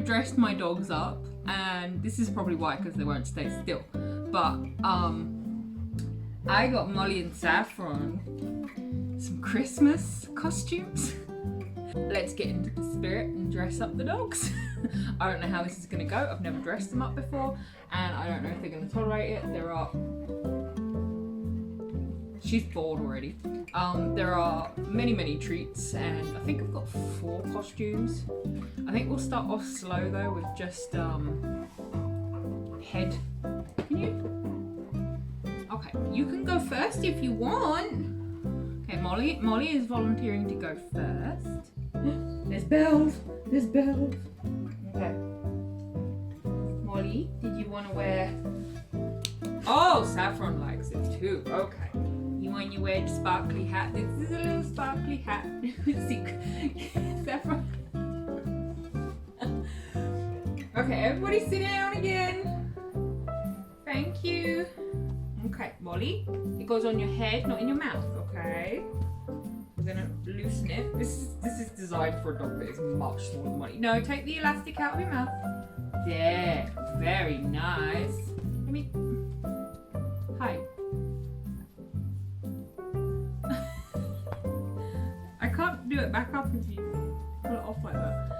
dressed my dogs up, and this is probably why, because they won't stay still. But I got Molly and Saffron some Christmas costumes. Let's get into the spirit and dress up the dogs. I don't know how this is going to go. I've never dressed them up before, and I don't know if they're going to tolerate it. She's bored already. There are many treats, and I think I've got 4 costumes. I think we'll start off slow though with just head. Can you? Okay, you can go first if you want. Okay, Molly is volunteering to go first. There's bells. Okay. Molly, did you want to wear? Oh, Saffron likes it too. Okay. You want to wear the sparkly hat? This is a little sparkly hat. Saffron. Okay, everybody sit down again. Thank you. Okay, Molly, it goes on your head, not in your mouth, okay? We're gonna loosen it. This is designed for a dog that is much smaller than Molly. No, take the elastic out of your mouth. There, very nice. Let me, hi. I can't do it back up if you pull it off like that.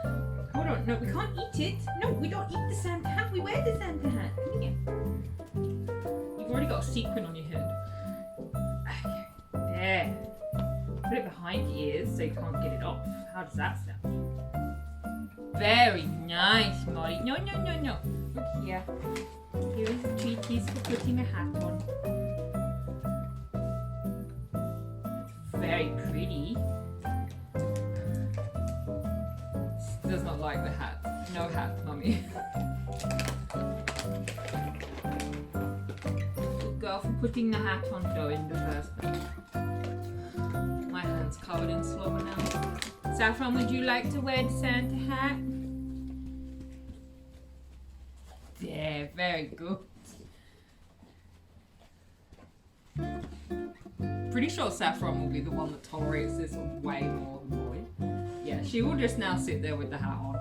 Hold on, no, we can't eat it. No, we don't eat the Santa hat, we wear the Santa hat. Come here. You've already got a sequin on your head. Okay, there. Put it behind your ears so you can't get it off. How does that sound? Very nice, Molly. No. Look here. Here is the treaties for putting a hat on. Very pretty. She does not like the hat. No hat, Mummy. Good girl for putting the hat on though in the first place. My hand's covered in slobber now. Saffron, would you like to wear the Santa hat? Yeah, very good. Pretty sure Saffron will be the one that tolerates this way more than Molly. Yeah, she will just now sit there with the hat on.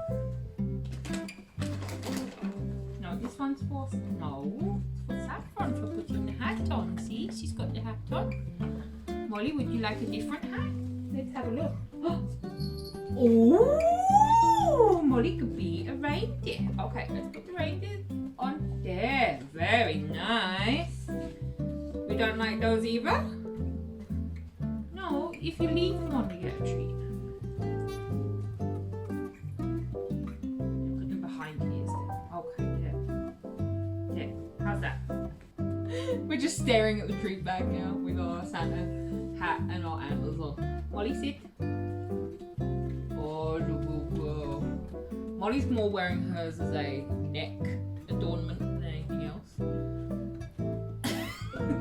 No, this one's for... No, it's for Saffron for putting the hat on. See, she's got the hat on. Molly, would you like a different hat? Let's have a look. Oh, Molly could be a reindeer. Okay, let's put the reindeer on there. Very nice. We don't like those either? No, if you leave one, you get a treat. Put them behind the ears then. Okay, there. How's that? We're just staring at the treat bag now with our Santa hat and our antlers on. Molly, sit. Oh, good girl. Molly's more wearing hers as a neck adornment than anything else.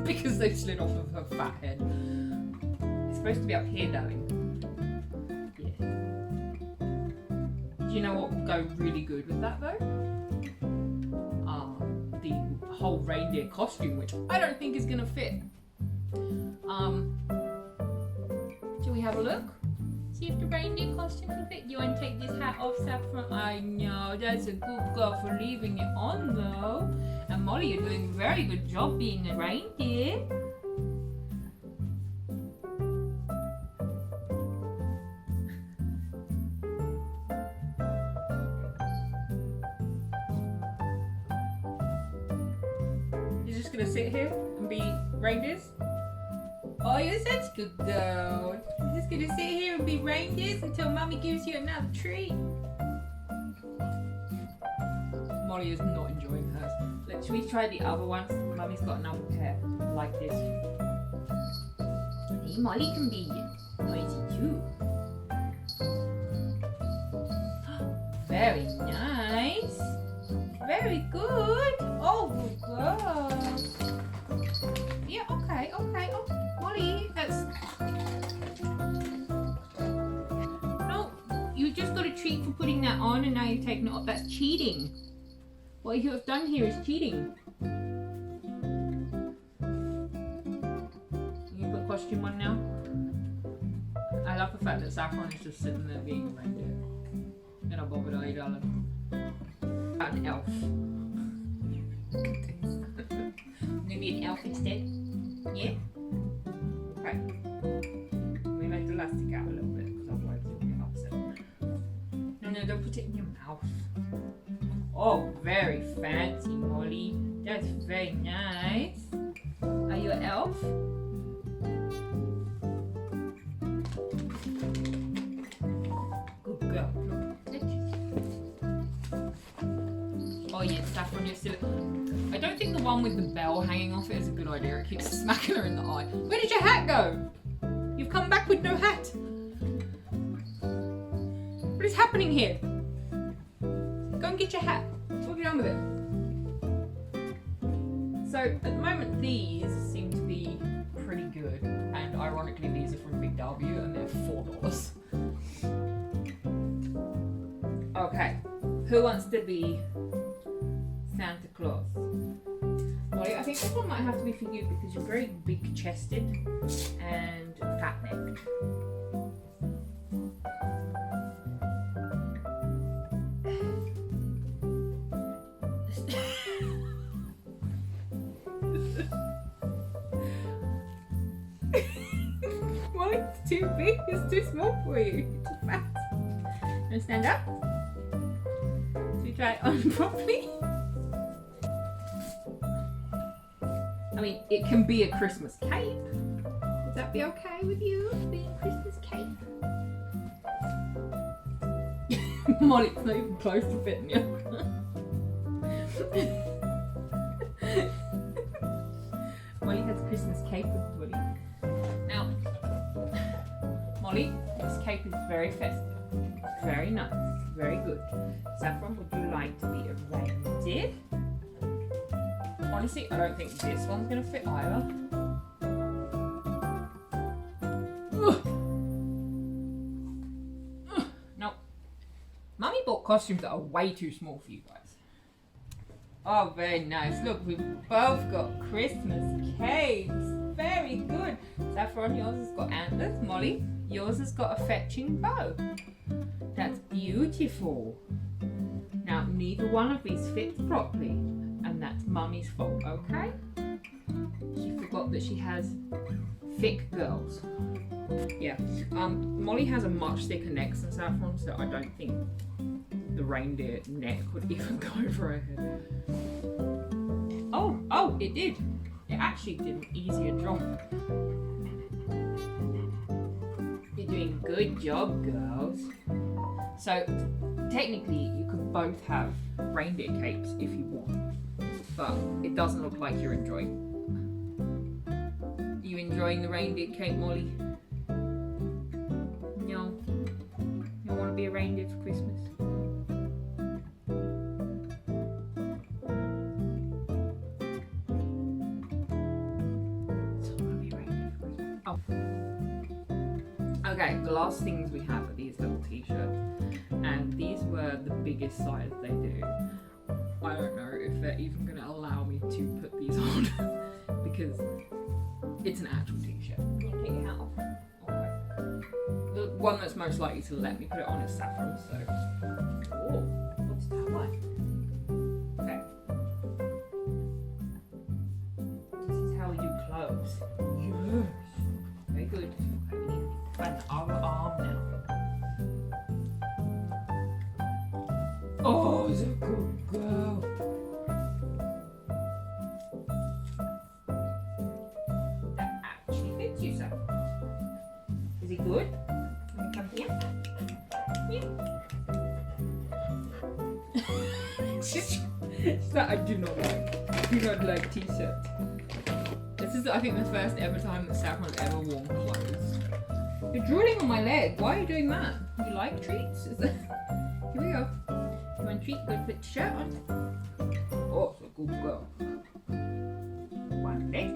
Because they slid off of her fat head. It's supposed to be up here, darling. Yeah. Do you know what would go really good with that though? The whole reindeer costume, which I don't think is gonna fit. Shall we have a look? See if the reindeer costume can fit. You want to take this hat off, Saffron? I know, that's a good girl for leaving it on though. And Molly, you're doing a very good job being a reindeer. You're just gonna sit here and be reindeers? Oh, you're such a good girl. You're just gonna sit here and be reindeers until Mummy gives you another treat. Molly is not enjoying hers. Should we try the other ones? Mummy's got another pair like this. Hey, Molly can be noisy too. Very nice. Very good. Oh, good girl. Yeah, okay. Oh, Molly, that's... No, you just got a treat for putting that on and now you're taking it off. That's cheating. What you have done here is cheating. You put costume on now? I love the fact that Saffron is just sitting there being a reindeer. You're not bothered, are you, darling? An elf. Maybe an elf instead. Yeah? Okay. We let the elastic out a little bit because otherwise you'll get upset. No, don't put it in your mouth. Oh, very fancy, Molly. That's very nice. Are you an elf? Good girl. Oh yeah, Saffron, you're still... I don't think the one with the bell hanging off it is a good idea. It keeps smacking her in the eye. Where did your hat go? You've come back with no hat. What is happening here? Go and get your hat. What have you done with it? So, at the moment, these seem to be pretty good. And ironically, these are from Big W and they're $4. Okay. Who wants to be Santa Claus? Molly, I think this one might have to be for you because you're very big chested and fat necked. Molly, it's too big, it's too small for you. You're too fat. You want to stand up? Should we try it on properly? I mean, it can be a Christmas cape. Would that be okay with you, being a Christmas cape? Molly, it's not even close to fitting you. Molly has a Christmas cape with Woody. Now, Molly, this cape is very festive. Very nice. Very good. Saffron, would you like to be a reindeer? Honestly, I don't think this one's going to fit either. Nope. Mummy bought costumes that are way too small for you guys. Oh, very nice. Look, we've both got Christmas capes. Very good. Saffron, yours has got antlers. Molly, yours has got a fetching bow. That's beautiful. Now, neither one of these fits properly. And that's Mummy's fault, okay? She forgot that she has thick girls. Yeah, Molly has a much thicker neck than Saffron, so I don't think the reindeer neck would even go over her head. Oh, it did. It actually did an easier job. You're doing a good job, girls. So, technically, you could both have reindeer capes if you want. But it doesn't look like you're enjoying. Are you enjoying the reindeer cape, Molly? No? You don't want to be a reindeer for Christmas? Oh. Okay, the last things we have are these little t-shirts. And these were the biggest size they do. I don't know if they're even going to allow me to put these on because it's an actual t-shirt. You want to take it out? Okay. The one that's most likely to let me put it on is Saffron, so... Oh, what's that one? Okay. This is how we do clothes. Yes. Very good. Okay, we need to find the other arm now. Oh, is it a good girl? That actually fits you, so. Is it good? Can you come here? Yeah. She's like, I do not like t-shirts. This is, I think, the first ever time that Saffron's ever worn clothes. You're drooling on my leg. Why are you doing that? You like treats? Is that... Here we go. You want a treat? Go put the shirt on. Oh, it's a good girl. One leg.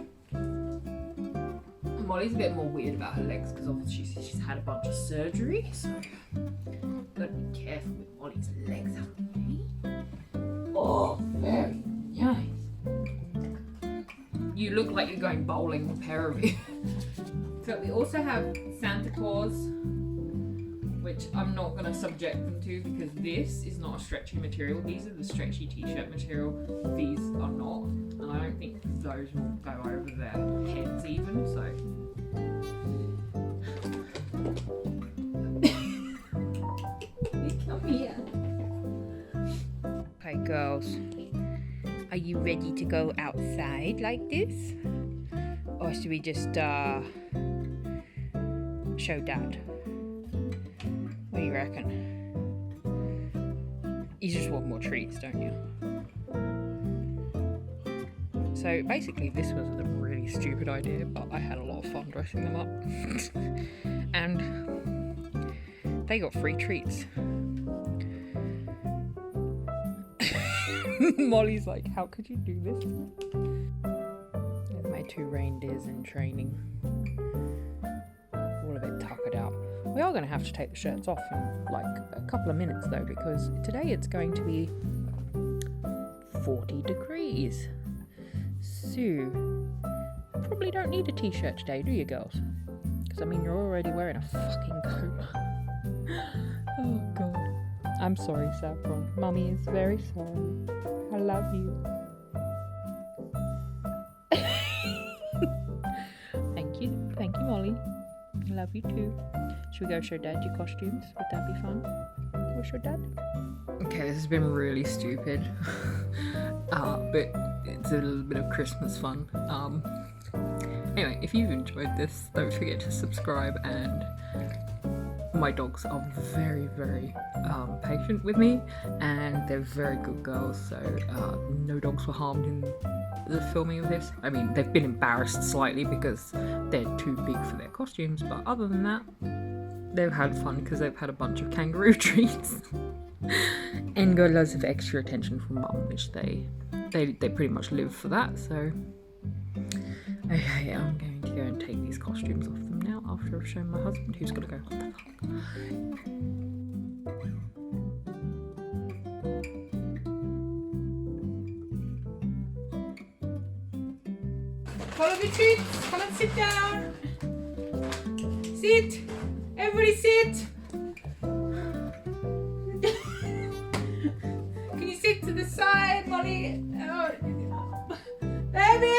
Molly's a bit more weird about her legs because obviously she's had a bunch of surgery, so gotta be careful with Molly's legs, okay? Oh, very nice. You look like you're going bowling, the pair of you. So we also have Santa Claus which I'm not going to subject them to because this is not a stretchy material. These are the stretchy t-shirt material. These are not. And I don't think those will go over their heads even, so. Come here. Okay, girls. Are you ready to go outside like this? Or should we just, show Dad? What do you reckon? You just want more treats, don't you? So basically this was a really stupid idea, but I had a lot of fun dressing them up. And they got free treats. Molly's like, how could you do this? There's my 2 reindeers in training. All a bit tuckered out. We are going to have to take the shirts off in like a couple of minutes though, because today it's going to be 40 degrees. So, probably don't need a t-shirt today, do you girls? Because I mean, you're already wearing a fucking coat. Oh god. I'm sorry, Saffron. Mummy is very sorry. I love you. Thank you, Molly. I love you too. Should we go show Dad your costumes? Would that be fun? We'll show Dad. Okay, this has been really stupid. But it's a little bit of Christmas fun. Anyway, if you've enjoyed this, don't forget to subscribe, and my dogs are very, very patient with me, and they're very good girls, so no dogs were harmed in the filming of this. I mean, they've been embarrassed slightly because they're too big for their costumes, but other than that, they've had fun because they've had a bunch of kangaroo treats and got loads of extra attention from Mum, which they pretty much live for that. So okay, I'm going to go and take these costumes off them now after I've shown my husband, who's gonna go, what the fuck? Follow the treats. Come and sit down. Sit. Everybody sit. Can you sit to the side, Molly? Oh. Baby!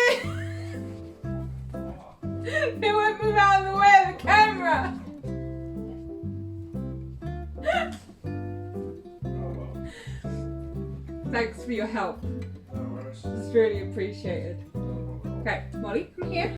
They won't move out of the way of the camera. Thanks for your help. It's really appreciated. Okay, Molly, come here.